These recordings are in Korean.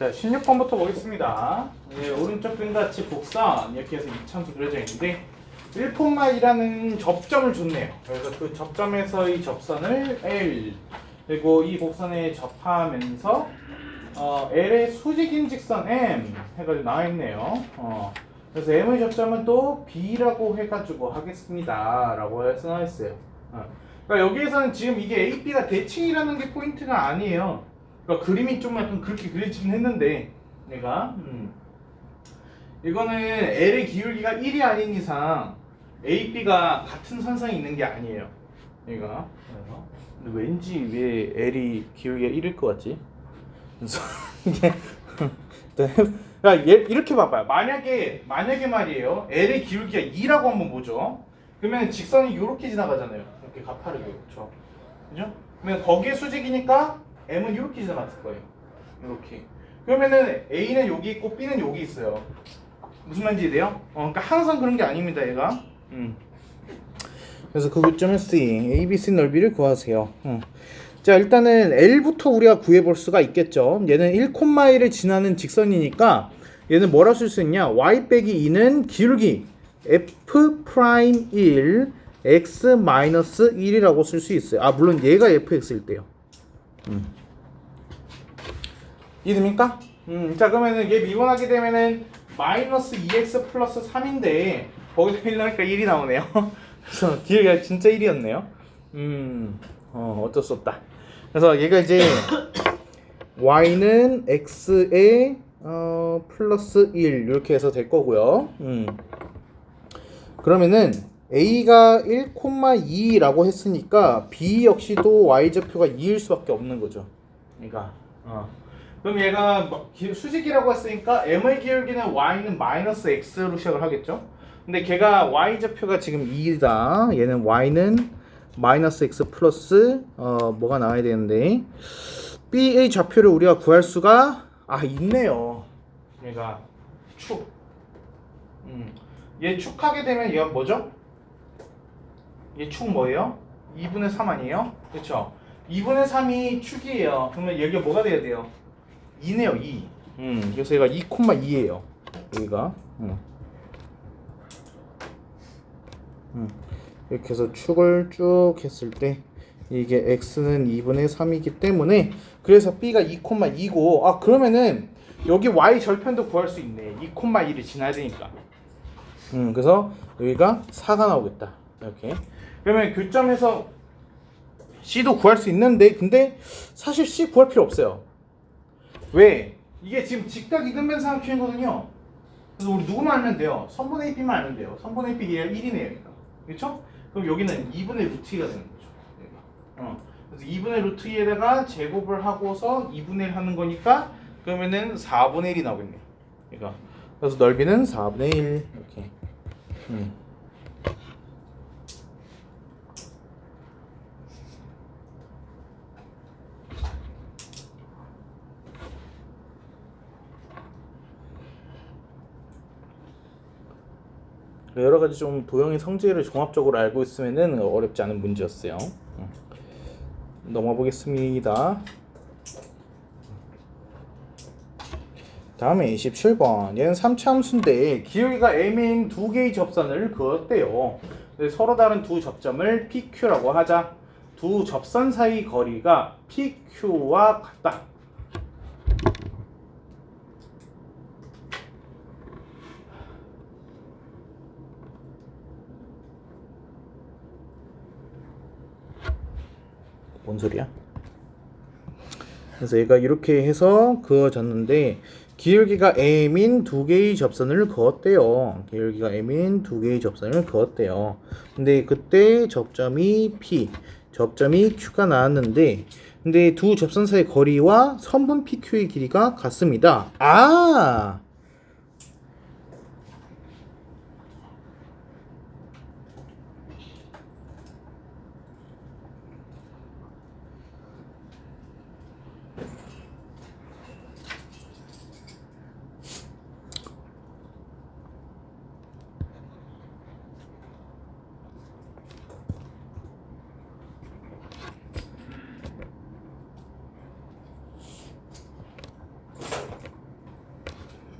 자, 16번부터 보겠습니다. 예, 오른쪽 끈같이 곡선 이렇게 해서 이참수 그려져 있는데 1,2라는 접점을 줬네요. 그래서 그 접점에서의 접선을 L 그리고 이 곡선에 접하면서 L의 수직인 직선 M 해가지고 나와있네요. 그래서 M의 접점은 또 B라고 해가지고 하겠습니다 라고 해서 나와있어요. 그러니까 여기에서는 지금 이게 A, B가 대칭이라는 게 포인트가 아니에요. 그러니까 그림이 좀 약간 그렇게 그려지긴 했는데 내가 이거는 L의 기울기가 1이 아닌 이상 A, B가 같은 선상에 있는 게 아니에요. 얘가 근데 왠지 왜 L이 기울기가 1일 것 같지? 그래서 이게 그러니까 이렇게 봐봐요. 만약에 말이에요. L의 기울기가 2라고 한번 보죠. 그러면 직선이 이렇게 지나가잖아요. 이렇게 가파르게 그렇죠? 그죠? 그러면 거기에 수직이니까 M은 이렇게 지나갔을 거예요. 이렇게. 그러면은 A는 여기 있고 B는 여기 있어요. 무슨 말인지 이해돼요? 그러니까 항상 그런 게 아닙니다, 얘가. 그래서 그 교점을 C, A, B, C 넓이를 구하세요. 자, 일단은 L부터 우리가 구해볼 수가 있겠죠. 얘는 1,1을 지나는 직선이니까 얘는 뭐라 쓸 수 있냐? Y 빼기 2는 기울기 F 프라임 1, X 마이너스 1이라고 쓸 수 있어요. 아, 물론 얘가 FX일 때요. 이해됩니까? 자, 그러면은 얘 미분하게 되면은 마이너스 2x 플러스 3인데 거기서 1 넣으니까 1이 나오네요. 그래서 기회가 진짜 1이었네요. 어쩔 수 없다. 그래서 얘가 이제 y는 x에 플러스 1 이렇게 해서 될 거고요. 그러면은 a가 1,2라고 했으니까 b 역시도 y좌표가 2일 수밖에 없는 거죠. 그러니까 그럼 얘가 수직이라고 했으니까 m의 기울기는 y는 마이너스 x로 시작을 하겠죠. 근데 걔가 y좌표가 지금 2이다. 얘는 y는 마이너스 x 플러스 뭐가 나와야 되는데 b의 좌표를 우리가 구할 수가 있네요. 얘가 축. 얘 축하게 되면 얘가 뭐죠? 얘 축 뭐예요? 2분의 3 아니에요? 그렇죠? 2분의 3이 축이에요. 그러면 여기가 뭐가 돼야 돼요? 2네요, 2. 그래서 얘가 2,2예요. 여기가. 이렇게 해서 축을 쭉 했을 때 이게 x는 2분의 3이기 때문에 그래서 b가 2,2고 그러면은 여기 y 절편도 구할 수 있네. 2,2를 지나야 되니까. 그래서 여기가 4가 나오겠다. 이렇게. 그러면 교점에서 c도 구할 수 있는데 근데 사실 c 구할 필요 없어요. 왜? 이게 지금 직각 이등변 삼각형이거든요. 그래서 우리 누구만 알면 돼요? 선분 AP만 알면 돼요. 선분 AP가 1이네요. 그렇죠? 그럼 여기는 2분의 루트 2가 되는 거죠. 그래서 2분의 루트 2에다가 제곱을 하고서 2분의 1 하는 거니까 그러면은 4분의 1이 나오겠네요. 그러니까 그래서 넓이는 4분의 1 이렇게. 여러 가지 좀 도형의 성질을 종합적으로 알고 있으면은 어렵지 않은 문제였어요. 넘어가 보겠습니다. 다음에 27번. 얘는 3차 함수인데 기울기가 m인 두 개의 접선을 그었대요. 서로 다른 두 접점을 PQ라고 하자. 두 접선 사이 거리가 PQ와 같다. 뭔 소리야? 그래서 얘가 이렇게 해서 그어졌는데 기울기가 m인 두 개의 접선을 그었대요. 기울기가 m인 두 개의 접선을 그었대요. 근데 그때 접점이 P, 접점이 Q가 나왔는데 근데 두 접선 사이의 거리와 선분 PQ의 길이가 같습니다.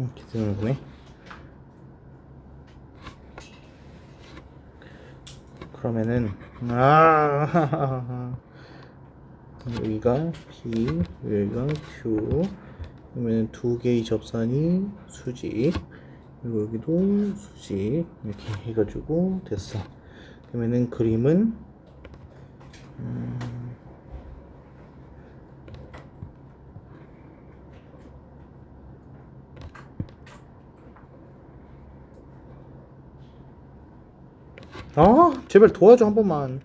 이렇게 되는 거네. 그러면은 여기가 P, 여기가 Q. 그러면 두 개의 접선이 수직, 그리고 여기도 수직, 이렇게 해가지고 됐어. 그러면은 그림은 제발 도와줘 한 번만.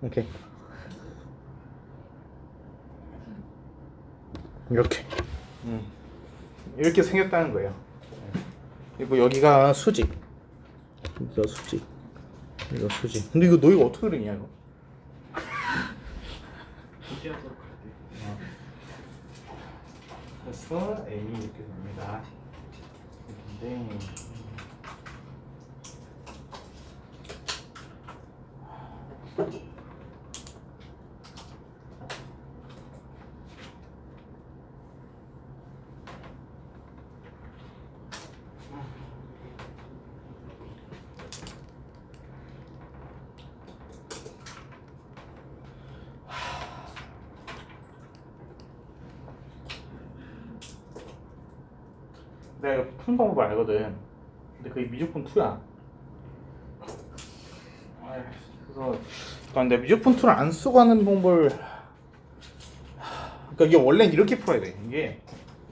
오케이. 이렇게. 이렇게 생겼다는 거예요. 그리고 여기가 수직. 여기가 수직. 이거 수직. 근데 이거 너 이거 어떻게 그리냐 이거? 그래서 M이 이렇게 됩니다. 근데 내가 이거 푸는 방법 알거든. 근데 그게 미적분 2야. 그래서 근데 미적분 2를 안 쓰고 하는 방법을, 그러니까 이게 원래는 이렇게 풀어야 돼. 이게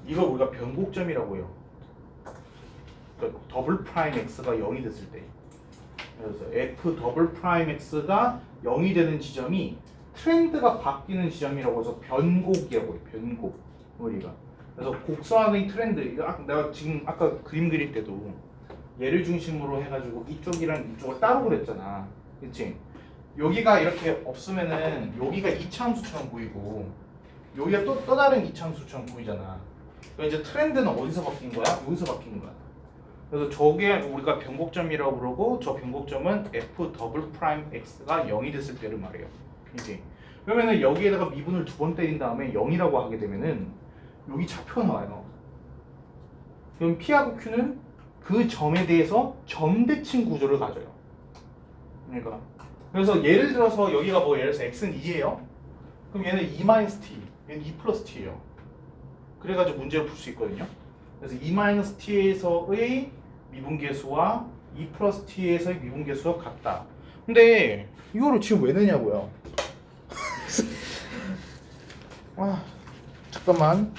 이걸 우리가 변곡점이라고 해요. 그러니까 더블 프라임 x가 0이 됐을 때, 그래서 f 더블 프라임 x가 0이 되는 지점이 트렌드가 바뀌는 지점이라고 해서 변곡이라고 해요. 변곡 우리가. 그래서 곡선의 트렌드, 내가 지금 아까 그림 그릴 때도 얘를 중심으로 해가지고 이쪽이랑 이쪽을 따로 그렸잖아. 그치? 여기가 이렇게 없으면은 여기가 이차함수처럼 보이고 여기가 또 다른 이차함수처럼 보이잖아. 그러니까 이제 트렌드는 어디서 바뀐 거야? 여기서 바뀐 거야. 그래서 저게 우리가 변곡점이라고 부르고, 저 변곡점은 f 더블 프라임 x가 0이 됐을 때를 말해요. 이제 그러면은 여기에다가 미분을 2번 때린 다음에 0이라고 하게 되면은 여기 좌표가 나와요. 그럼 P하고 Q는 그 점에 대해서 점대칭 구조를 가져요. 그러니까 그래서 예를 들어서 여기가 뭐 예를 들어서 x는 2예요. 그럼 얘는 2-t, 얘는 2+t예요. 그래가지고 문제를 풀 수 있거든요. 그래서 2-t에서의 미분계수와 2+t에서의 미분계수가 같다. 근데 이거를 지금 왜 내냐고요? 잠깐만.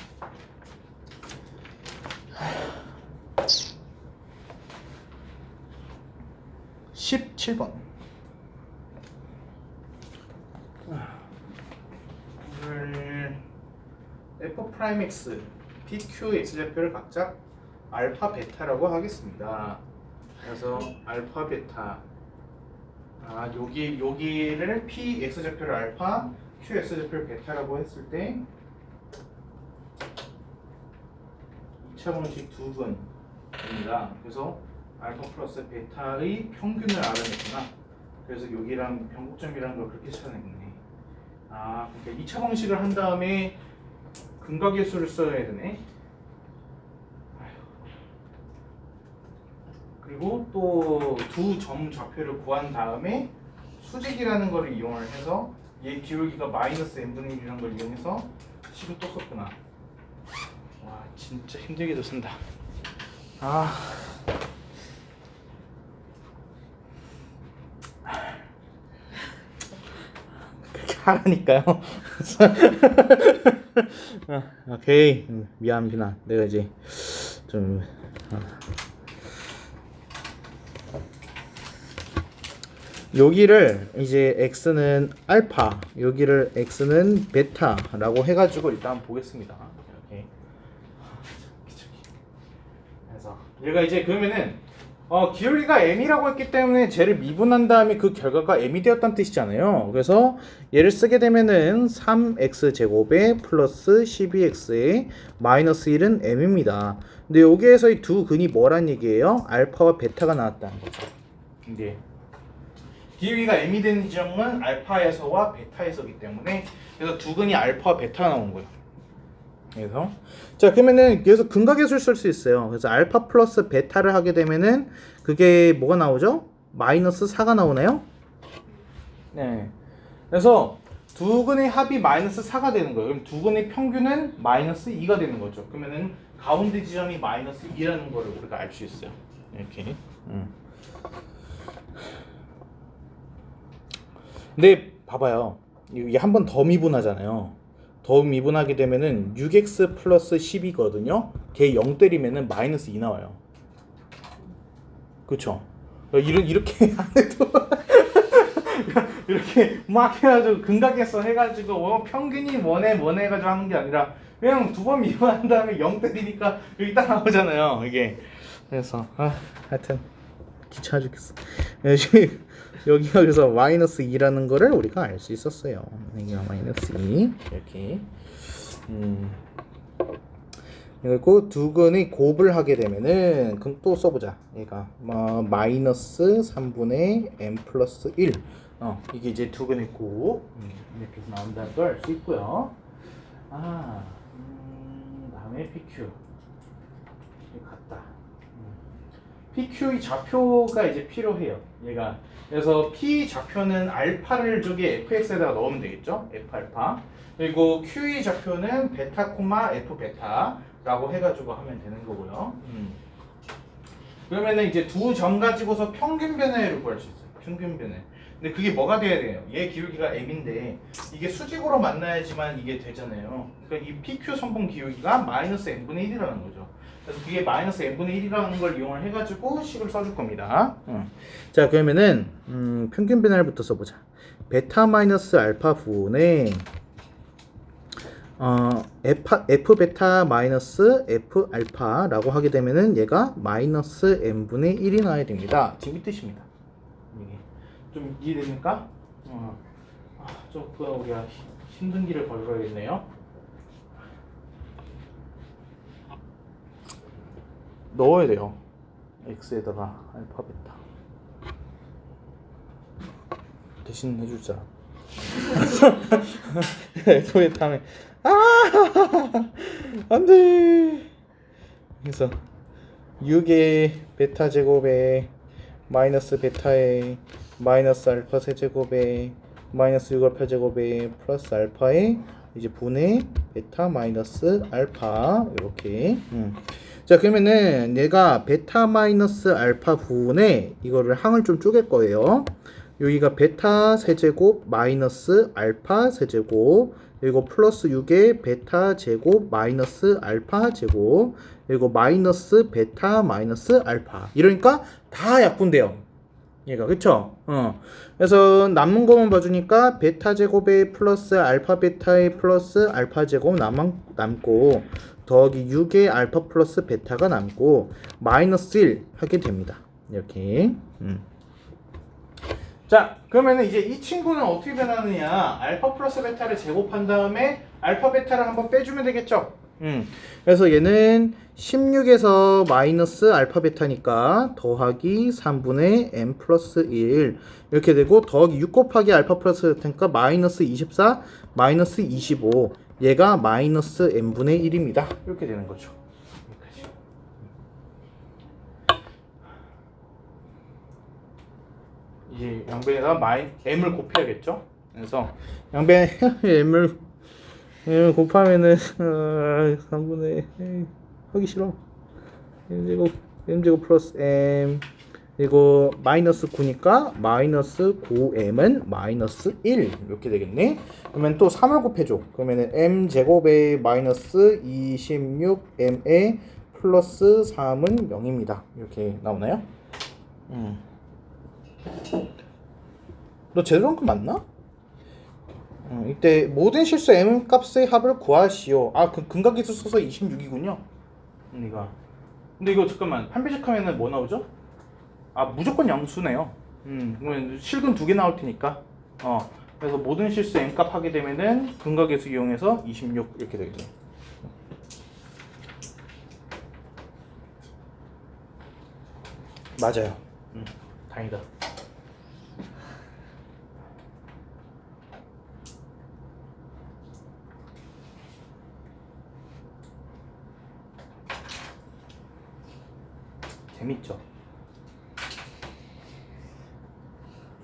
17번. 오늘 f 프라임 x, p, q, x 좌표를 각각 알파, 베타라고 하겠습니다. 그래서 알파, 베타. 여기를 p, x 좌표를 알파, q, x 좌표를 베타라고 했을 때 2차 방식 두 근입니다. 그래서 알파 플러스 베타의 평균을 알아냈구나. 그래서 여기랑 변곡점이라는 걸 그렇게 찾아냈네. 그러니까 2차 방식을 한 다음에 근각계수를 써야 되네. 그리고 또 두 점 좌표를 구한 다음에 수직이라는 걸 이용을 해서 얘 기울기가 마이너스 n분의 1이라는 걸 이용해서 식을 또 썼구나. 와, 진짜 힘들게도 쓴다. 그렇게 하라니까요. 오케이, 미안 비나. 내가 이제 좀 여기를 이제 x는 알파, 여기를 x는 베타라고 해가지고 일단 보겠습니다. 이렇게. 그래서 얘가 이제 그러면은 기울기가 m이라고 했기 때문에 쟤를 미분한 다음에 그 결과가 m이 되었다는 뜻이잖아요. 그래서 얘를 쓰게 되면은 3x 제곱에 플러스 12x에 마이너스 1은 m입니다. 근데 여기에서 이 두 근이 뭐란 얘기예요? 알파와 베타가 나왔다는 거죠. 이제 기울기가 m이 되는 지점은 알파에서와 베타에서기 때문에 그래서 두 근이 알파와 베타가 나온 거예요. 그래서 자 그러면은 여기서 근각계수를 쓸 수 있어요. 그래서 알파 플러스 베타를 하게 되면은 그게 뭐가 나오죠? 마이너스 4가 나오나요? 네. 그래서 두 근의 합이 마이너스 4가 되는 거예요. 그럼 두 근의 평균은 마이너스 2가 되는 거죠. 그러면은 가운데 지점이 마이너스 2라는 거를 우리가 알 수 있어요. 이렇게. 근데 봐봐요. 이게 한 번 더 미분하잖아요. 더 미분하게 되면은 6x 플러스 10이거든요. 걔 0 때리면은 마이너스 2 나와요. 그쵸? 이렇게 안 해도 이렇게 막 해가지고 근각계수 해가지고 평균이 뭐네 해가지고 하는 게 아니라 그냥 두 번 미분한 다음에 0 때리니까 여기 딱 나오잖아요. 이게 그래서 하여튼 귀찮아 죽겠어. 여기가 그래서 마이너스 2라는 거를 우리가 알 수 있었어요. 여기가 마이너스 2 이렇게. 그리고 두 근의 곱을 하게 되면은 그럼 또 써보자. 얘가 마이너스 3분의 m 플러스 1. 이게 이제 두 근의 곱 이렇게 해서 나온다는 걸 알 수 있고요. 다음에 PQ 같다. PQ의 좌표가 이제 필요해요. 얘가 그래서 P 좌표는 알파를 저기 fx에다가 넣으면 되겠죠? f 알파. 그리고 Q의 좌표는 베타 코마 f 베타라고 해가지고 하면 되는 거고요. 그러면은 이제 두 점 가지고서 평균 변화율을 구할 수 있어요. 평균 변화. 근데 그게 뭐가 돼야 돼요? 얘 기울기가 m인데 이게 수직으로 만나야지만 이게 되잖아요. 그러니까 이 PQ 선분 기울기가 마이너스 n분의 1이라는 거죠. 그래서 그게 마이너스 n분의 1이라는 걸 이용을 해가지고 식을 써줄 겁니다. 자 그러면은 평균 변화율부터 써보자. 베타 마이너스 알파 분의 f 베타 마이너스 f 알파라고 하게 되면은 얘가 마이너스 n분의 1이 나와야 됩니다. 지금 이 뜻입니다. 이게 좀 이해됩니까? 조금 우리가 힘든 길을 걸어야겠네요. 넣어야 돼요. x에다가 알파 베타 대신 해줄 사람. f 베타 하면 안돼. 그래서 6의 베타 제곱에 마이너스 베타에 마이너스 알파 세제곱에 마이너스 6 알파 제곱에 플러스 알파에 이제 분의 베타 마이너스 알파 이렇게. 자 그러면은 얘가 베타 마이너스 알파 분의 이거를 항을 좀 쪼갤 거예요. 여기가 베타 세제곱 마이너스 알파 세제곱 그리고 플러스 6의 베타 제곱 마이너스 알파 제곱 그리고 마이너스 베타 마이너스 알파 이러니까 다 약분돼요. 얘가 그쵸? 그래서 남는 것만 봐주니까 베타 제곱에 플러스 알파 베타에 플러스 알파 제곱 남고 더하기 6의 알파 플러스 베타가 남고 마이너스 1 하게 됩니다. 이렇게. 자 그러면은 이제 이 친구는 어떻게 변하느냐. 알파 플러스 베타를 제곱한 다음에 알파 베타를 한번 빼주면 되겠죠. 그래서 얘는 16에서 마이너스 알파 베타니까 더하기 3분의 m 플러스 1 이렇게 되고 더하기 6 곱하기 알파 플러스 베타니까 마이너스 24 마이너스 25 얘가 마이너스 n분의 1입니다. 이렇게 되는 거죠. 이제 양변에다가 m을 곱해야겠죠. 그래서 양변에 m을 곱하면은 3분의 하기 싫어. m제곱 플러스 m 그리고 마이너스 9니까 마이너스 9m은 마이너스 1 이렇게 되겠네. 그러면 또 3을 곱해줘. 그러면은 m제곱에 마이너스 26m에 플러스 3은 0입니다. 이렇게 나오나요? 너 제대로 한 거 맞나? 이때 모든 실수 m 값의 합을 구하시오. 그 근각계수 써서 26이군요. 근데 이거 잠깐만 판별식하면은 뭐 나오죠? 무조건 양수네요. 그러면 실근 2개 나올 테니까. 그래서 모든 실수 m 값 하게 되면은 근각계수 이용해서 26 이렇게 되겠네요. 맞아요. 다행이다. 재밌죠?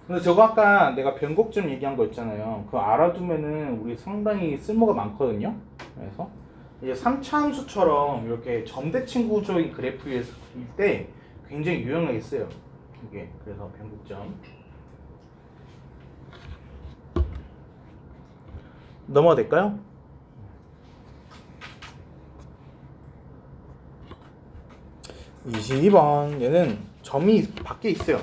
근데 저거 아까 내가 변곡점 얘기한 거 있잖아요. 그거 알아두면은 우리 상당히 쓸모가 많거든요. 그래서 이제 3차 함수처럼 이렇게 점대칭 구조의 그래프일 때 굉장히 유용하게 써요. 이게 그래서 변곡점 넘어가 될까요? (22번) 얘는 점이 밖에 있어요.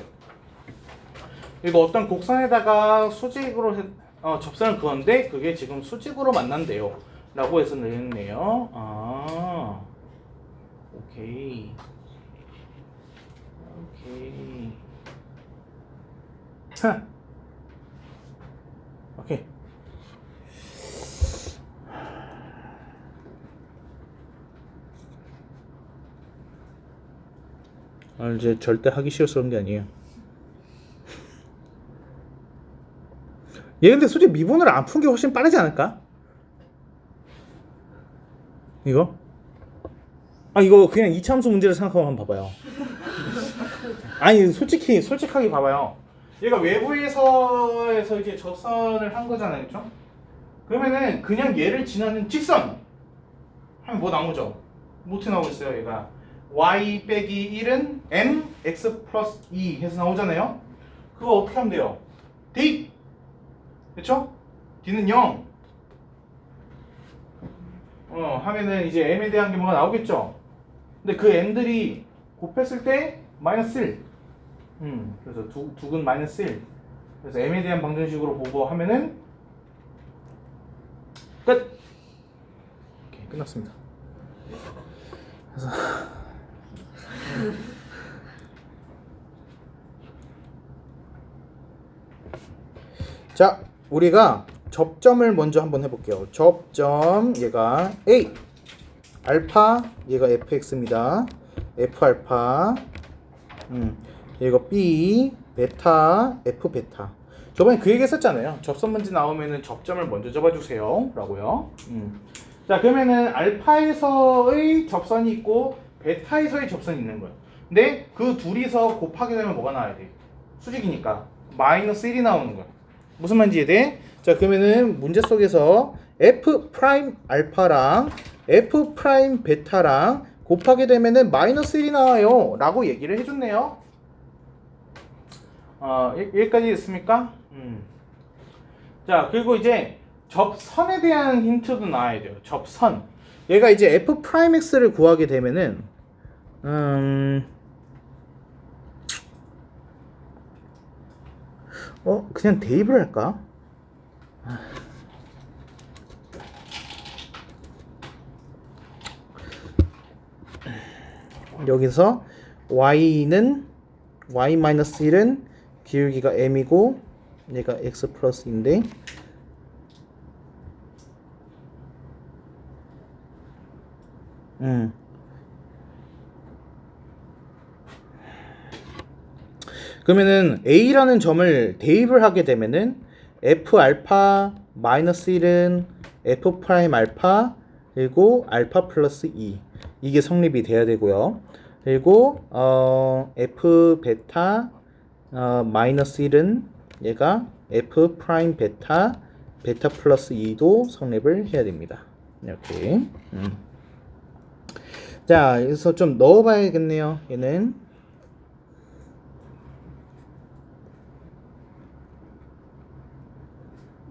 이거 어떤 곡선에다가 수직으로 접선을 그건데 그게 지금 수직으로 만난대요 라고 해서 내렸네요. 아, 오케이. 오케이. 이제 절대 하기 싫어서 그런 게 아니에요. 얘 근데 솔직히 미분을 안 푼 게 훨씬 빠르지 않을까? 이거? 이거 그냥 이차함수 문제를 생각하고 한번 봐봐요. 아니 솔직하게 봐봐요. 얘가 외부에서 이제 접선을 한 거잖아요, 그렇죠? 그러면은 그냥 얘를 지나는 직선 하면 뭐 나오죠? 뭐트 나오고 있어요, 얘가 y 빼기 1은 m x 플러스 2 해서 나오잖아요. 그거 어떻게 하면 돼요? 대입! 그쵸? d는 0 하면은 이제 m에 대한 게 뭐가 나오겠죠? 근데 그 m들이 곱했을 때 마이너스 1 그래서 두근 마이너스 1 그래서 m에 대한 방정식으로 보고 하면은 끝! 오케이, 끝났습니다. 그래서 자, 우리가 접점을 먼저 한번 해볼게요. 접점 얘가 A 알파 얘가 fx입니다. f 알파 얘가 B 베타 f 베타. 저번에 그 얘기 했었잖아요. 접선 문제 나오면은 접점을 먼저 잡아주세요 라고요. 자, 그러면은 알파에서의 접선이 있고 베타에서의 접선이 있는 거예요. 근데 그 둘이서 곱하게 되면 뭐가 나와야 돼? 수직이니까 마이너스 1이 나오는 거야. 무슨 말인지 이해돼? 자, 그러면은 문제 속에서 f 프라임 알파랑 f 프라임 베타랑 곱하게 되면은 마이너스 1이 나와요 라고 얘기를 해줬네요. 여기까지 됐습니까? 자, 그리고 이제 접선에 대한 힌트도 나와야 돼요. 접선. 얘가 이제 f 프라임 x를 구하게 되면은 그냥 대입을 할까? 여기서 y는 y-1은 기울기가 m이고 얘가 x 플러스인데 그러면은 a라는 점을 대입을 하게 되면은 f 알파 마이너스 1은 f 프라임 알파 그리고 알파 플러스 2 이게 성립이 돼야 되고요. 그리고 f 베타 마이너스 1은 얘가 f 프라임 베타 베타 플러스 2도 성립을 해야 됩니다. 이렇게 자, 여기서 좀 넣어봐야겠네요. 얘는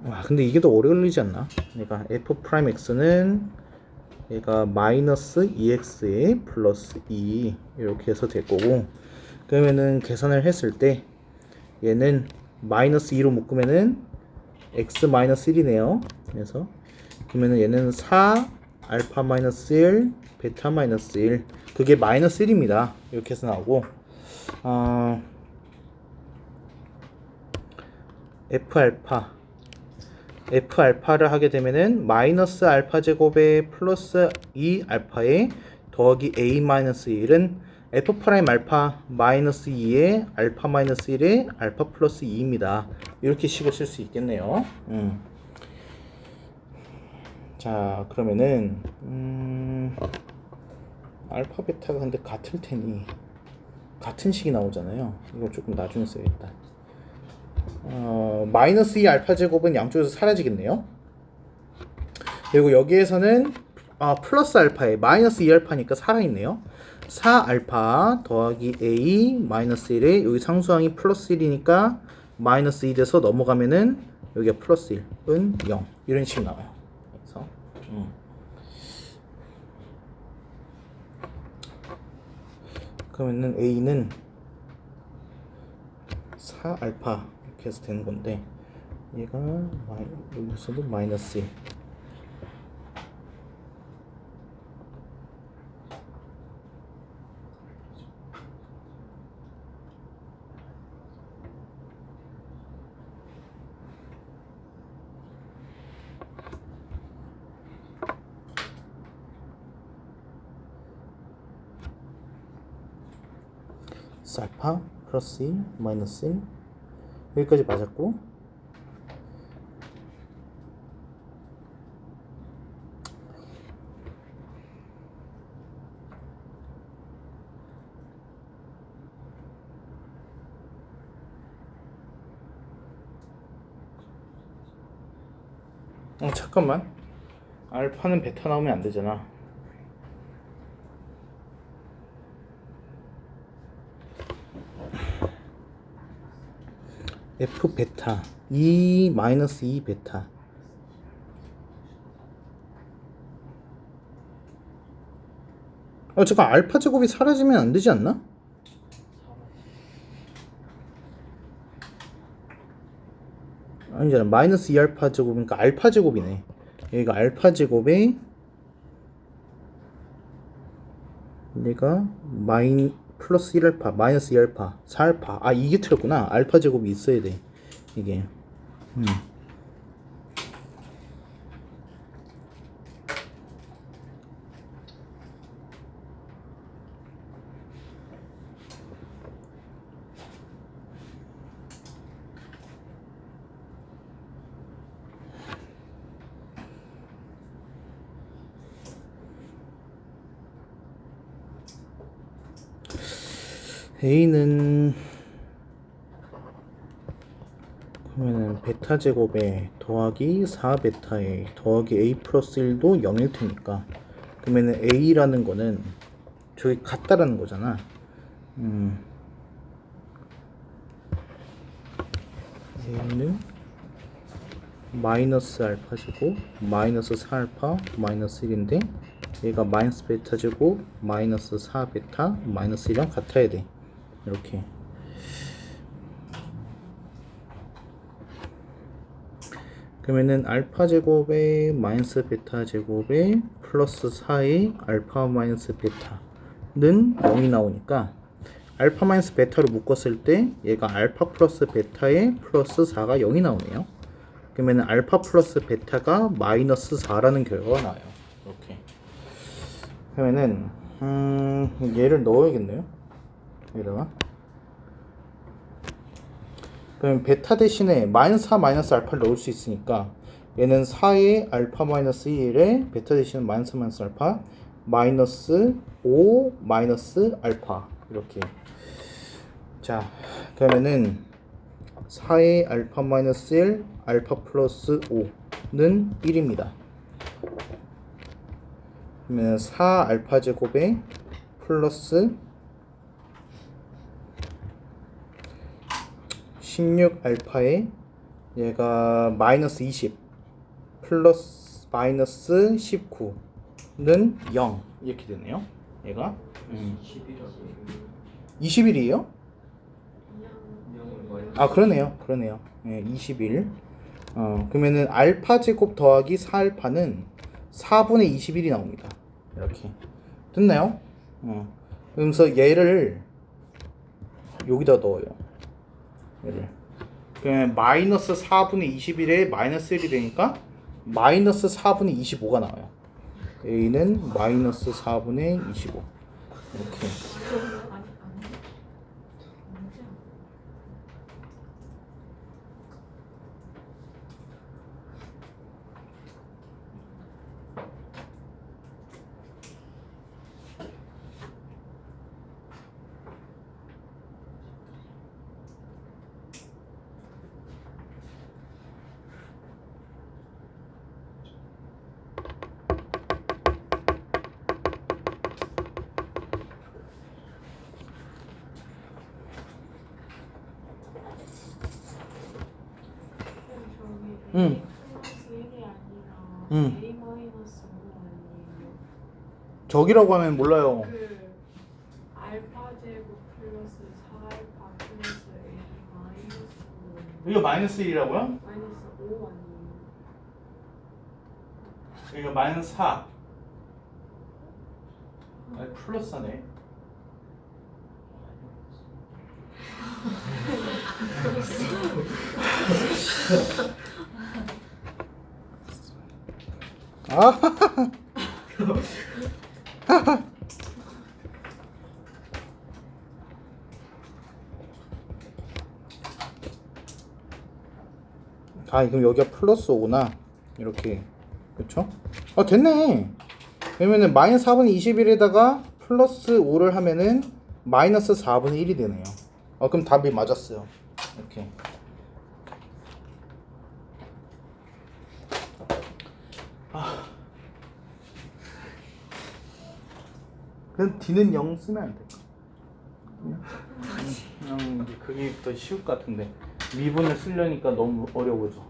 와, 근데 이게 더 오래 걸리지 않나? 그러니까 f 프라임 x는 얘가 마이너스 2x에 플러스 2 이렇게 해서 될 거고, 그러면은 계산을 했을 때 얘는 마이너스 2로 묶으면은 x 마이너스 1이네요. 그래서 그러면은 얘는 4 알파 마이너스 1 베타 마이너스 1 그게 마이너스 1입니다. 이렇게 해서 나오고 f 알파를 하게 되면은 마이너스 알파 제곱에 플러스 2 알파에 더하기 a 마이너스 1은 F 프라임 알파 마이너스 2에 알파 마이너스 1에 알파 플러스 2입니다. 이렇게 식을 쓸 수 있겠네요. 자, 그러면은 알파 베타가 근데 같을 테니 같은 식이 나오잖아요. 이거 조금 나중에 써야겠다. 마이너스 2 알파 제곱은 양쪽에서 사라지겠네요. 그리고 여기에서는 플러스 알파에 마이너스 2 알파니까 살아있네요. 4 알파 더하기 a 마이너스 1에 여기 상수항이 플러스 1이니까 마이너스 2 돼서 넘어가면은 여기가 플러스 1은 0 이런 식이 나와요. 그래서 그러면은 a는 4 알파 이렇게 해서 되는 건데 얘가 여기서도 마이너스 1 알파 플러스 1 마이너스 1 여기까지 맞았고 잠깐만 알파는 베타 나오면 안 되잖아. F 베타 2 마이너스 2 베타 잠깐 알파 제곱이 사라지면 안 되지 않나? 아니잖아. 마이너스 2 알파 제곱이니까 알파 제곱이네. 여기가 알파 제곱에 얘가 플러스 1 알파 마이너스 2 알파 4 알파 이게 틀렸구나. 알파 제곱이 있어야 돼 이게. a는 그러면은 베타 제곱에 더하기 4 베타에 더하기 a 플러스 1도 0일 테니까 그러면은 a라는 거는 저기 같다라는 거잖아. a는 마이너스 알파 제곱 마이너스 4 알파 마이너스 1인데 얘가 마이너스 베타 제곱 마이너스 4 베타 마이너스 1이랑 같아야 돼. 이렇게. 그러면은 알파 제곱에 마이너스 베타 제곱에 플러스 4의 알파 마이너스 베타는 0이 나오니까 알파 마이너스 베타로 묶었을 때 얘가 알파 플러스 베타에 플러스 4가 0이 나오네요. 그러면은 알파 플러스 베타가 마이너스 4라는 결과가 나와요. 이렇게. 그러면은 얘를 넣어야겠네요. 여기다가 그럼 베타 대신에 마이너스 4 마이너스 알파를 넣을 수 있으니까 얘는 4의 알파 마이너스 1에 베타 대신에 마이너스 마이너스 알파 마이너스 5 마이너스 알파 이렇게. 자 그러면은 4의 알파 마이너스 1 알파 플러스 5는 1입니다. 그러면 4 알파 제곱에 플러스 16 알파에 얘가 마이너스 20 플러스 마이너스 19는 0 이렇게 되네요. 얘가 21이에요? 그러네요. 예, 21. 그러면은 알파 제곱 더하기 4 알파는 4분의 21이 나옵니다. 이렇게 됐나요? 그러면서 얘를 여기다 넣어요. 그러면 마이너스 4분의 21에 마이너스 1이 되니까 마이너스 4분의 25가 나와요. A는 마이너스 4분의 25 이렇게. A 응. 플러스 1이 아니라 응. A 마이너스 5 아니에요? 적이라고 하면 몰라요. 그 알파 제곱 플러스 4알파 플러스 A 마이너스 5 이거 마이너스 1이라고요? 마이너스 5 아니에요? 이거 마이너스 4. 아니 플러스네. 아. 아, 그럼 여기가 플러스 5나 이렇게, 그쵸? 아, 됐네. 그러면은 마이너스 4분의 21에다가 플러스 5를 하면은 마이너스 4분의 1이 되네요. 그럼 답이 맞았어요. 이렇게. 그럼 D는 0 쓰면 안 될까? 그냥 그게 더 쉬울 것 같은데 미분을 쓰려니까 너무 어려워져.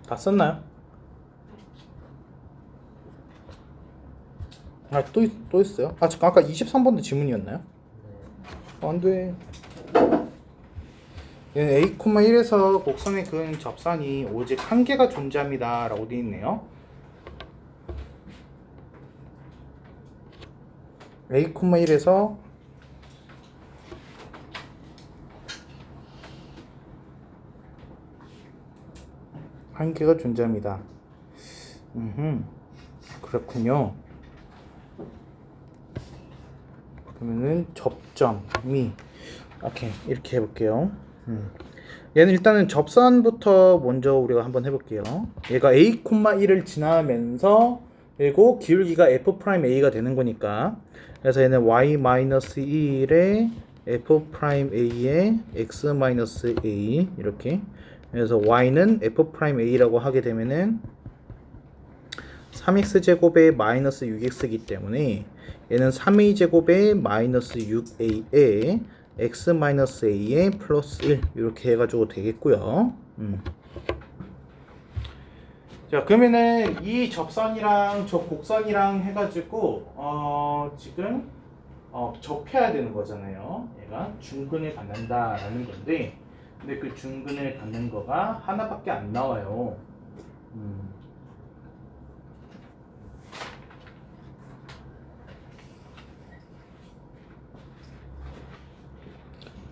다 썼나요? 또 있어요? 잠깐, 아까 23번도 지문이었나요? 안 돼. A, 1에서 곡선에 그은 접선이 오직 한 개가 존재합니다 라고 되어 있네요. A, 1에서 한 개가 존재합니다. 그렇군요. 그러면은 접점이 오케이, 이렇게 해볼게요. 얘는 일단은 접선부터 먼저 우리가 한번 해볼게요. 얘가 A, 1을 지나면서 그리고 기울기가 F'A가 되는 거니까, 그래서 얘는 Y-1에 F'A에 X-A 이렇게, 그래서 Y는 F'A라고 하게 되면은 3x제곱에 마이너스 6x이기 때문에 얘는 3a제곱에 마이너스 6a에 x-a에 플러스 1 이렇게 해가지고 되겠고요. 자, 그러면은 이 접선이랑 저 곡선이랑 해가지고 지금 접해야 되는 거잖아요. 얘가 중근을 갖는다라는 건데, 근데 그 중근을 갖는 거가 하나밖에 안 나와요.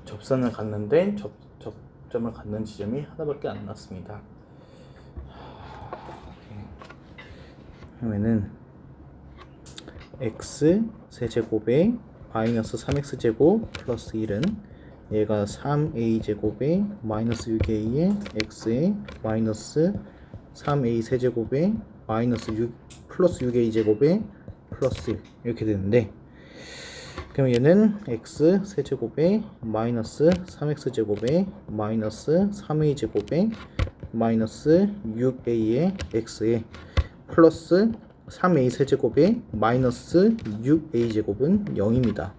접선을 갖는데 접점을 갖는 지점이 하나밖에 안 났습니다. 그러면은 x 세제곱에 마이너스 3x제곱 플러스 1은 얘가 3a제곱에 마이너스 6a에 x에 마이너스 3a 세제곱에 마이너스 6 플러스 6a제곱에 플러스 1 이렇게 되는데, 그럼 얘는 x 세제곱에 마이너스 3x제곱에 마이너스 3a제곱에 마이너스 6a의 x에 플러스 3a 세제곱에 마이너스 6a제곱은 0입니다.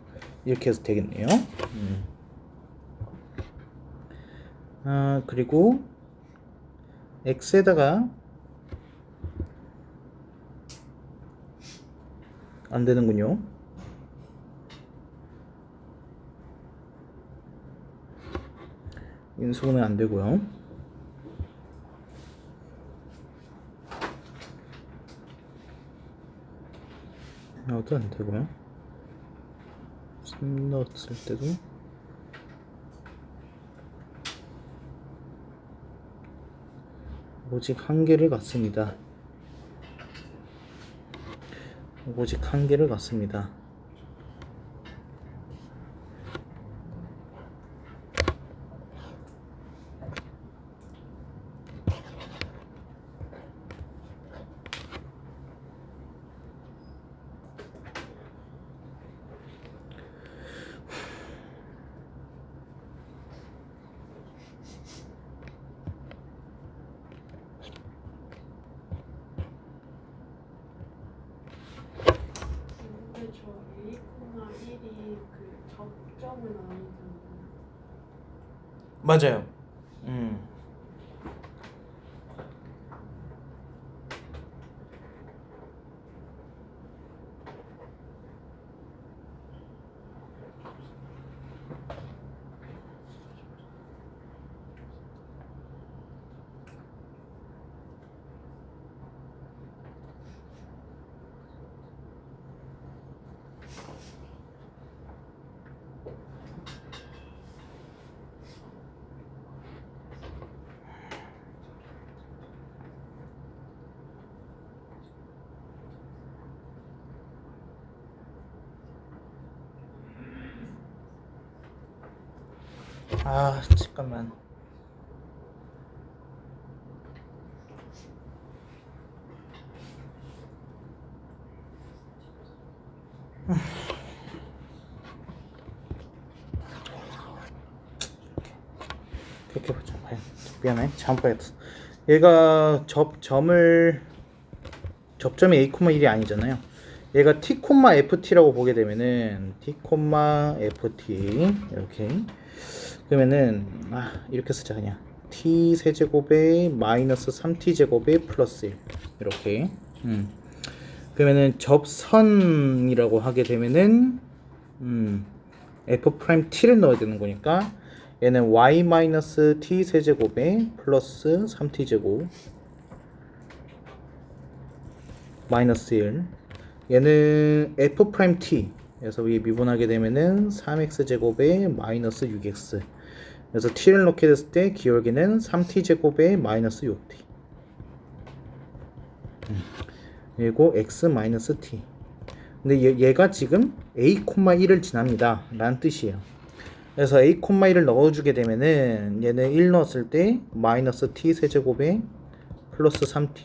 이렇게 해서 되겠네요. 그리고 x에다가 안 되는군요. 인수분해 안 되고요. 이것도 안 되고요. 3 넣었을 때도 오직 한 개를 갖습니다. 오직 한 개를 갖습니다. 근데 저 1,1이 그 접점은 아니잖아요. 맞아요. 잠깐만. 그렇게 보자. 미안해. 잘못 봤어. 얘가 접점이 a,1이 아니잖아요. 얘가 t, ft라고 보게 되면은 t, ft 이렇게 그러면은 이렇게 쓰자. 그냥 t 세제곱에 마이너스 3t 제곱에 플러스 1 이렇게. 그러면은 접선이라고 하게 되면은 f 프라임 t를 넣어야 되는 거니까 얘는 y 마이너스 t 세제곱에 플러스 3t 제곱 마이너스 1. 얘는 f 프라임 t 그래서 위에 미분하게 되면은 3x 제곱에 마이너스 6x. 그래서 t를 넣게 됐을 때 기울기는 3t 제곱에 마이너스 6t. 그리고 x 마이너스 t. 근데 얘가 지금 a,1을 지납니다 라는 뜻이에요. 그래서 a,1을 넣어주게 되면은 얘는 1 넣었을 때 마이너스 t 세제곱에 플러스 3t.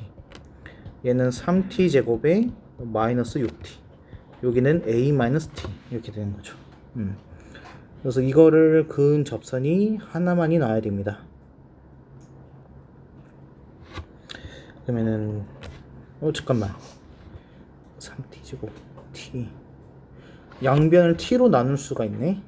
얘는 3t 제곱에 마이너스 6t. 여기는 a 마이너스 t 이렇게 되는 거죠. 그래서 이거를 그은 접선이 하나만이 나와야 됩니다. 그러면은 잠깐만 3t 제곱 t 양변을 t로 나눌 수가 있네.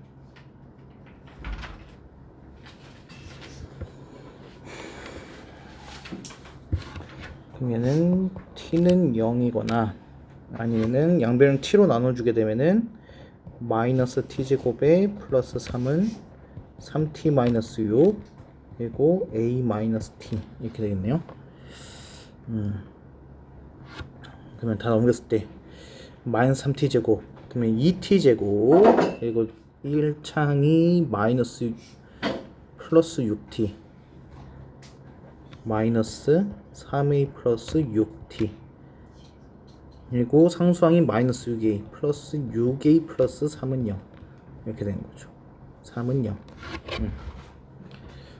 그러면은 t는 0이거나 아니면은 양변을 t로 나눠주게 되면은 마이너스 t 제곱에 플러스 3은 3t 마이너스 6 그리고 a 마이너스 t 이렇게 되겠네요. 그러면 다 넘겼을 때 마이너스 3t 제곱 그러면 2t 제곱 그리고 1창이 마이너스 플러스 6t 마이너스 3a 플러스 6t 그리고 상수항이 마이너스 6a 플러스 6a 플러스 3은 0 이렇게 되는 거죠. 3은 0.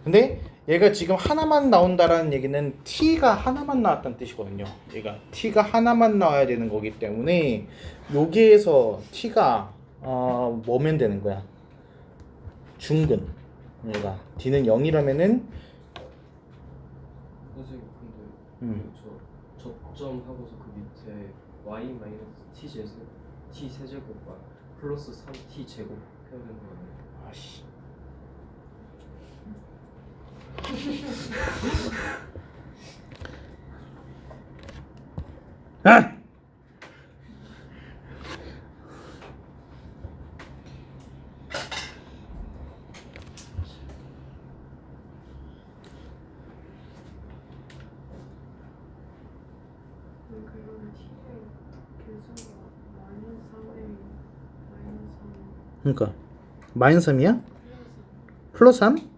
근데 얘가 지금 하나만 나온다라는 얘기는 t가 하나만 나왔다는 뜻이거든요. 얘가 t가 하나만 나와야 되는 거기 때문에 여기에서 t가 뭐면 되는 거야? 중근. 얘가 D는 0이라면은 선생님 근데 저 접점하고서 그 밑에 y 마이너스 t 제곱 t 세제곱과 플러스 3t 제곱 해야 되는 거 아니에요? 아씨. 아! 그럼 t의 개수가 마이너스 3에 마이너스 3 그러니까 마이너스 3이야? 플러스 3?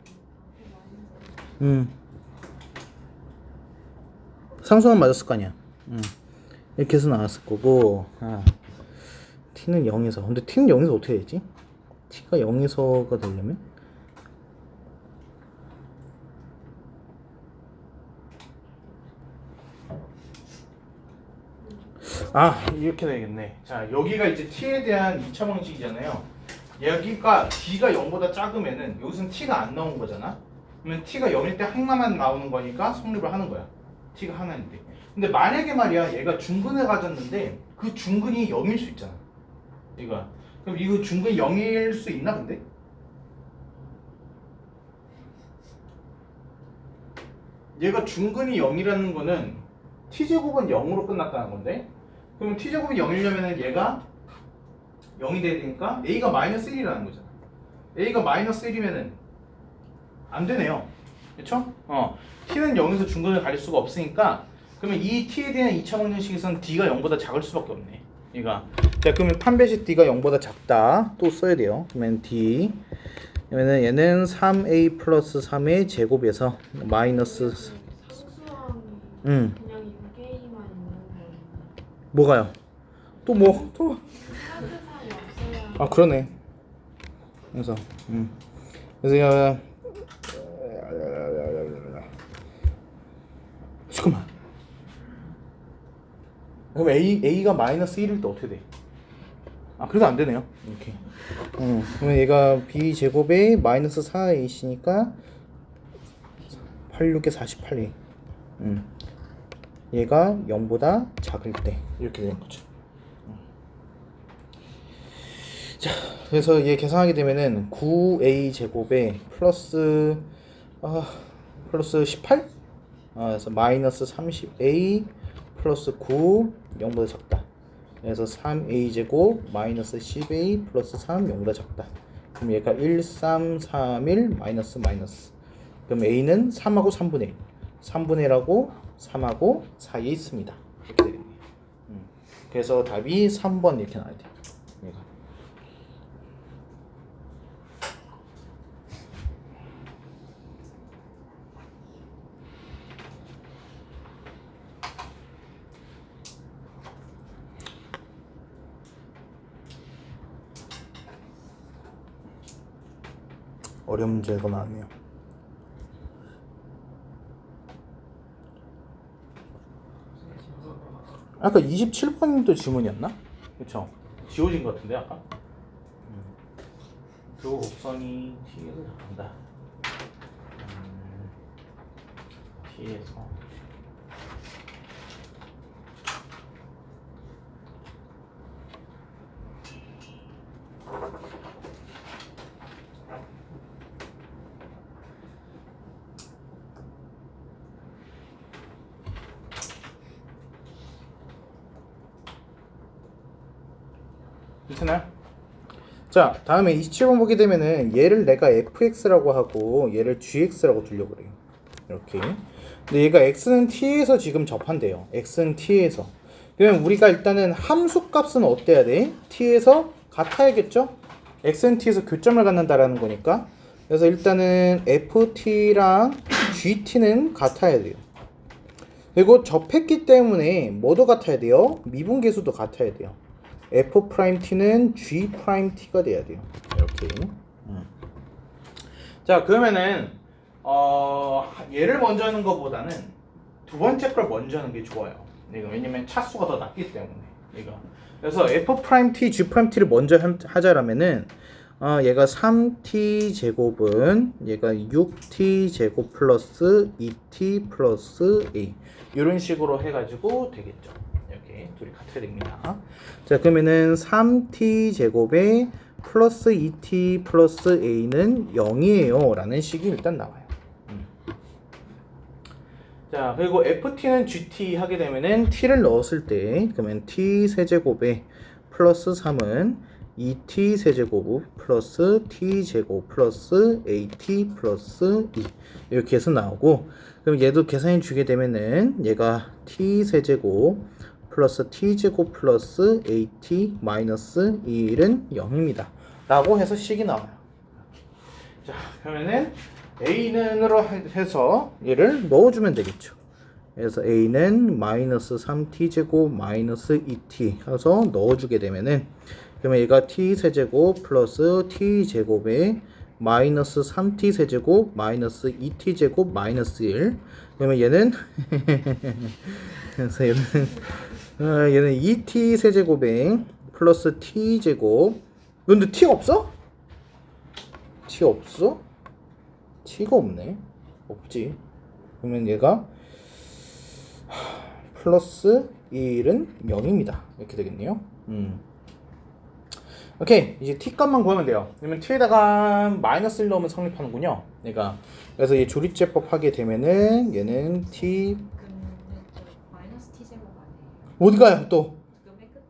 상수만 맞았을 거 아니야. 이렇게 해서 나왔을 거고. t는 0에서. 근데 t는 0에서 어떻게 되지? t가 0에서가 되려면? 이렇게 되겠네. 자, 여기가 이제 t에 대한 2차 방식이잖아요. 여기가 d가 0보다 작으면은 여기서는 t가 안 나온 거잖아. 그러면 t가 0일 때 하나만 나오는 거니까 성립을 하는 거야. t가 하나인데. 근데 만약에 말이야, 얘가 중근을 가졌는데 그 중근이 0일 수 있잖아. 얘가. 그럼 이거 중근이 0일 수 있나 근데? 얘가 중근이 0이라는 거는 t제곱은 0으로 끝났다는 건데, 그러면 t제곱이 0이려면 얘가 0이 돼야 되니까 a가 마이너스 1이라는 거잖아. a가 마이너스 1이면은 안 되네요. 그쵸? t는 0에서 중근을 가릴 수가 없으니까, 그러면 이 t에 대한 2차 방정식에서는 d가 0보다 작을 수밖에 없네. 얘가. 자, 그러면 판별식 d가 0보다 작다. 또 써야 돼요. 그러면 d. 그러면 얘는 3a 플러스 3의 제곱에서 마이너스 상수항이 그냥 그냥 6개만 있는 거예요. 뭐가요? 또 뭐? 또? 상수항이 없어야 그러네. 그래서 그래서 잠깐만. 그럼 a가 마이너스 1일 때 어떻게 돼? 그래도 안 되네요. 이렇게. 그러면 얘가 b 제곱에 마이너스 4ac니까 8, 6에 48이. 얘가 0보다 작을 때 이렇게 되는 거죠. 자, 그래서 얘 계산하게 되면은 9a 제곱에 플러스 18? 그래서 마이너스 30a 플러스 9 0보다 작다. 그래서 3a 제곱 마이너스 10a 플러스 3 0보다 작다. 그럼 얘가 1, 3, 3, 1 마이너스 마이너스. 그럼 a는 3하고 3분의 1. 3분의 1하고 3하고 사이에 있습니다. 이렇게 되겠네요. 그래서 답이 3번 이렇게 나와야 돼요. 얘가. 어려운 문제가 나왔네요. 아까 27번도 지문이었나? 그쵸? 지워진 것 같은데 아까? 그 곡선이 T에서 잡힌다. T에서 괜찮아요? 자, 다음에 27번 보게 되면은 얘를 내가 fx라고 하고 얘를 gx라고 두려고 그래요. 이렇게. 근데 얘가 x는 t에서 지금 접한대요. x는 t에서. 그러면 우리가 일단은 함수 값은 어때야 돼? t에서 같아야겠죠? x는 t에서 교점을 갖는다라는 거니까. 그래서 일단은 ft랑 gt는 같아야 돼요. 그리고 접했기 때문에 뭐도 같아야 돼요? 미분계수도 같아야 돼요. f't는 g't가 돼야 돼요. 이렇게. 자, 그러면은 얘를 먼저 하는 것보다는 두 번째 걸 먼저 하는 게 좋아요. 왜냐면 차수가 더 낮기 때문에. 얘가. 그래서 f'(t), g'(t를 먼저 하자라면은 얘가 3t 제곱은 얘가 6t 제곱 플러스 2t 플러스 a 이런 식으로 해가지고 되겠죠. 이렇게 둘이 같아야 됩니다. 자, 그러면은 3t 제곱에 플러스 2t 플러스 a는 0이에요 라는 식이 일단 나와요. 자, 그리고 ft는 gt 하게 되면은 t를 넣었을 때 그러면 t 세제곱에 플러스 3은 2t 세제곱 플러스 t 제곱 플러스 at 플러스 2 이렇게 해서 나오고, 그럼 얘도 계산해 주게 되면은 얘가 t 세제곱 플러스 t 제곱 플러스 at 마이너스 1은 0입니다 라고 해서 식이 나와요. 자, 그러면은 a는으로 해서 얘를 넣어주면 되겠죠. 그래서 a는 마이너스 3t 제곱 마이너스 2t 해서 넣어주게 되면은, 그러면 얘가 t 세제곱 플러스 t 제곱에 마이너스 3t 세제곱 마이너스 2t 제곱 마이너스 1. 그러면 얘는 그래서 얘는 2t 세제곱에 플러스 t 제곱. 근데 t가 없어? t 없어? t가 없네. 없지. 그러면 얘가 플러스 1은 0입니다. 이렇게 되겠네요. 오케이, 이제 t 값만 구하면 돼요. 그러면 t에다가 마이너스 1 넣으면 성립하는군요. 얘가. 그래서 이 조립제법 하게 되면은 얘는 t 마이너스 t 제곱 아니에요? 어디 가요 또? 이거 맨 끝에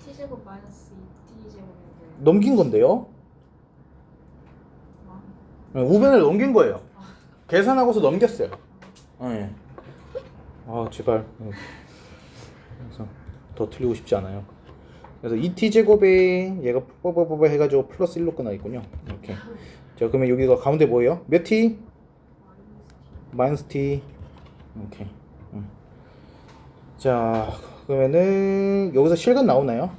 t 제곱 마이너스 2t 제곱인데 넘긴 건데요. 우변을 넘긴 거예요. 계산하고서 넘겼어요. 네. 아, 제발. 그래서 더 틀리고 싶지 않아요. 그래서 2t 제곱에 얘가 뽀뽀뽀뽀 해가지고 플러스 1로 끝나 있군요. 이렇게. 자, 그러면 여기가 가운데 뭐예요? 몇 t? 마이너스 t. 오케이. 자, 그러면은 여기서 실근 나오나요?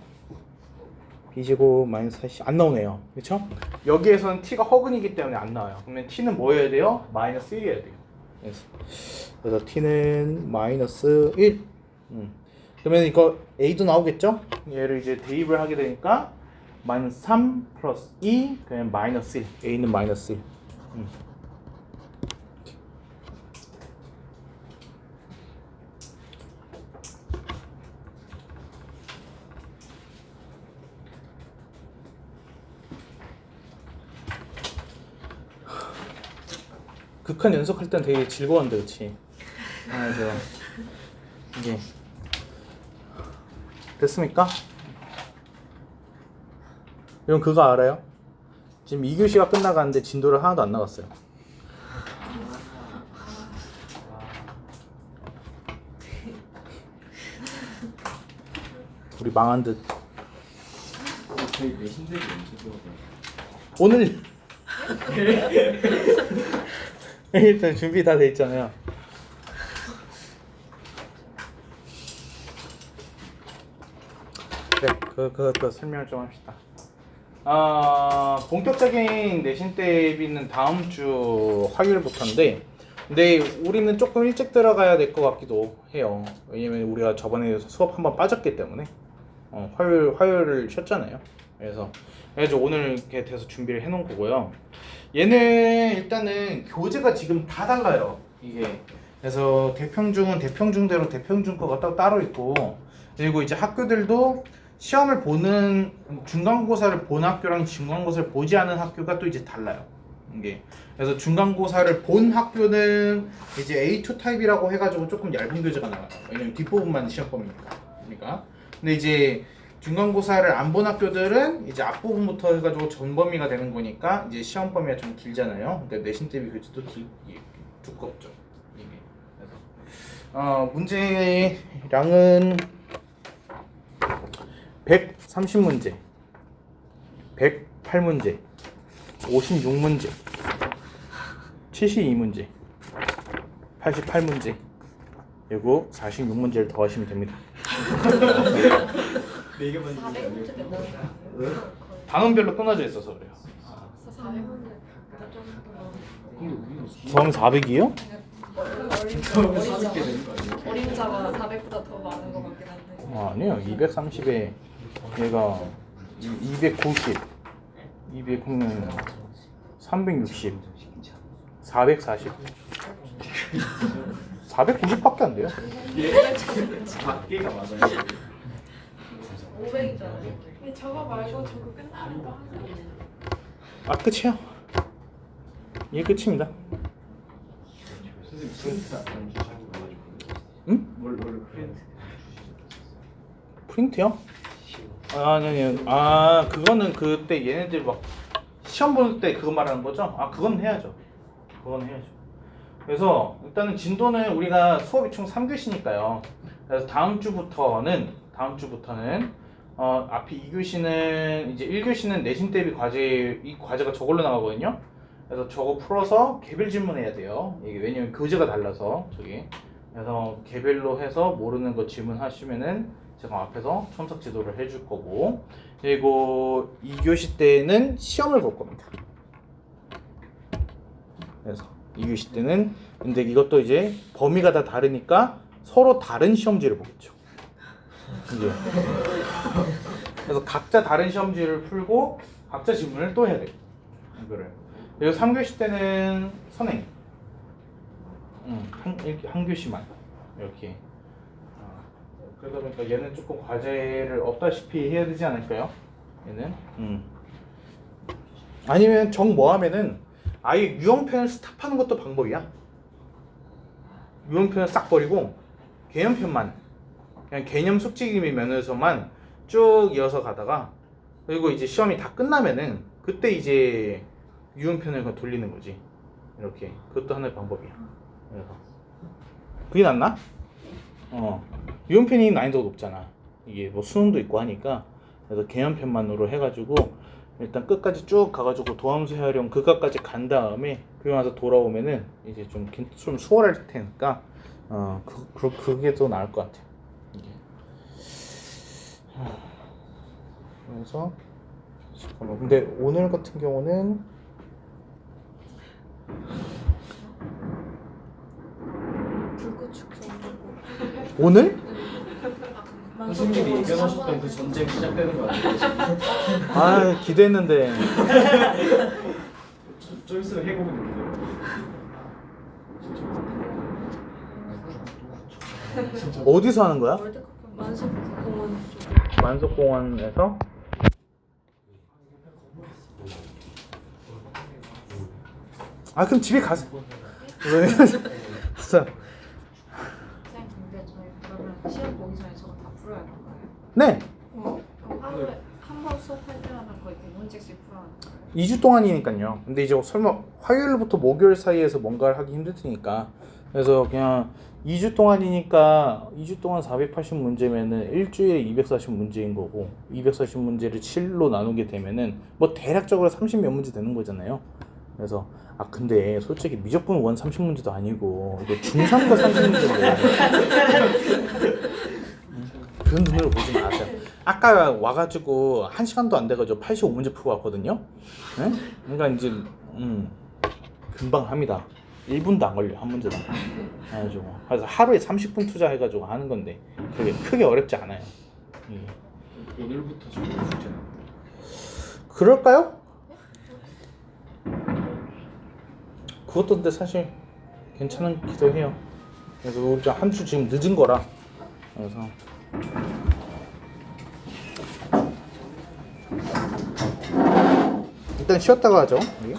b제곱 마이너스 40 안 나오네요. 그렇죠? 여기에서는 t가 허근이기 때문에 안 나와요. 그러면 t는 뭐여야 돼요? 마이너스 1이어야 돼요. 그래서 t는 마이너스 1. 그러면 이거 a도 나오겠죠? 얘를 이제 대입을 하게 되니까 마이너스 3 플러스 2 그냥 마이너스 1. a는 마이너스 1. 극한 연속할 땐 되게 즐거웠는데, 그렇지? 저 이게 됐습니까? 여러분 그거 알아요? 지금 2교시가 끝나가는데 진도를 하나도 안 나갔어요. 우리 망한 듯. 저희 내신대기 언제 들어가요? 오늘 일단 준비 다 돼 있잖아요. 네, 그것도 설명을 좀 합시다. 본격적인 내신 대비는 다음 주 화요일부터인데, 근데 우리는 조금 일찍 들어가야 될 것 같기도 해요. 왜냐면 우리가 저번에 수업 한번 빠졌기 때문에 화요일을 쉬었잖아요. 그래서 오늘 이렇게 돼서 준비를 해놓은 거고요. 얘는 일단은 교재가 지금 다 달라요. 이게 그래서 대평중은 대평중대로 대평중 거가 따로 있고, 그리고 이제 학교들도 시험을 보는 중간고사를 본 학교랑 중간고사를 보지 않은 학교가 또 이제 달라요. 이게 그래서 중간고사를 본 학교는 이제 A2 타입이라고 해가지고 조금 얇은 교재가 나와요. 왜냐면 뒷부분만 시험 범위니까. 그러니까. 근데 이제 중간고사를 안 본 학교들은 이제 앞부분부터 해가지고 전범위가 되는 거니까 이제 시험 범위가 좀 길잖아요. 그러니까 내신 대비 교재도 두껍죠. 이게. 그래서 문제량은 130문제, 108문제, 56문제, 72문제, 88문제, 그리고 46문제를 더 하시면 됩니다. 4개만 400문제 몇 단원별로 끊어져 있어서 그래요. 400문제 수험 400이요? 처음에 400개 되는 거 아니에요? 어림자가 400보다 더 많은 것 같긴 한데. 아니요. 230에 얘가 290, 200은 360, 440, 490밖에 안 돼요. 밖에가 맞아요. 500이잖아요. 근데 저거 말고 저거 끝나는 거 하세요. 아 끝이야. 이게 끝입니다. 선생님 프린트 안 주시는 거 가지고. 응? 원래 프린트. 프린트요? 아니. 아 그거는 그때 얘네들 막 시험 볼 때 그거 말하는 거죠? 아 그건 해야죠. 그건 해야죠. 그래서 일단은 진도는 우리가 수업이 총 3교시니까요. 그래서 다음 주부터는 앞에 2교시는 이제 1교시는 내신 대비 과제 이 과제가 저걸로 나가거든요. 그래서 저거 풀어서 개별 질문해야 돼요. 이게 왜냐면 교재가 달라서 저기. 그래서 개별로 해서 모르는 거 질문하시면은 제가 앞에서 첨삭 지도를 해줄 거고, 그리고 2교시 때는 시험을 볼 겁니다. 그래서 2교시 때는 근데 이것도 이제 범위가 다 다르니까 서로 다른 시험지를 보겠죠. 이제 그래서 각자 다른 시험지를 풀고 각자 질문을 또 해야 돼요. 이거를. 그리고 3교시 때는 선행. 한 교시만 이렇게. 그러다 보니까 얘는 조금 과제를 없다시피 해야 되지 않을까요? 얘는. 아니면 뭐 하면은 아예 유형편을 스탑하는 것도 방법이야. 유형편을 싹 버리고 개념편만, 그냥 개념 숙지 면에서만 쭉 이어서 가다가, 그리고 이제 시험이 다 끝나면은 그때 이제 유형편을 그냥 돌리는 거지. 이렇게. 그것도 하나의 방법이야. 그래서 그게 낫나? 유형편이 난이도가 높잖아. 이게 뭐 수능도 있고 하니까. 그래서 개념편만으로 해가지고 일단 끝까지 쭉 가가지고 도함수 해활용 그것까지 간 다음에 그리고 나서 돌아오면은 이제 좀 수월할 테니까 그게 더 나을 것 같아요. 이게. 그래서 잠깐만. 근데 오늘 같은 경우는 불꽃 축제 오늘? 교수님이 예견하셨던 그 전쟁 시작되는 거 아니에요? 아 기대했는데. 좀 있으면 해보겠는데요. 어디서 하는 거야? 월드컵 만석공원 쪽. 만석공원에서? 아 그럼 집에 가세요. 왜? 진짜. 선생님 근데 저희 그러면 시험 보기 전에 저거 다 풀어야 하는 거예요? 네. 그럼 하루에 한 번 수업할 때마다 거의 대문책씩 풀어야 하는 거예요? 2주 동안이니까요. 근데 이제 설마 화요일부터 목요일 사이에서 뭔가를 하기 힘들 테니까. 그래서 그냥 2주 동안이니까 2주 동안 480문제면은 일주일에 240문제인 거고, 240문제를 7로 나누게 되면은 뭐 대략적으로 30몇 문제 되는 거잖아요. 그래서 근데 솔직히 미적분 원 30문제도 아니고 이거 중3거 30문제인데 그런 눈으로 보지 마세요. 아까 와가지고 1시간도 안 돼가지고 85문제 풀고 왔거든요. 네? 그러니까 이제 금방 합니다. 1분도 안 걸려 한 문제당. 그래서 하루에 30분 투자해가지고 하는 건데 그게 크게 어렵지 않아요. 예. 오늘부터 좀 숙제. 그럴까요? 그것도 근데 사실 괜찮기도 해요. 그래서 우리 한 주 지금 늦은 거라. 그래서 일단 쉬었다가 하죠. 우리.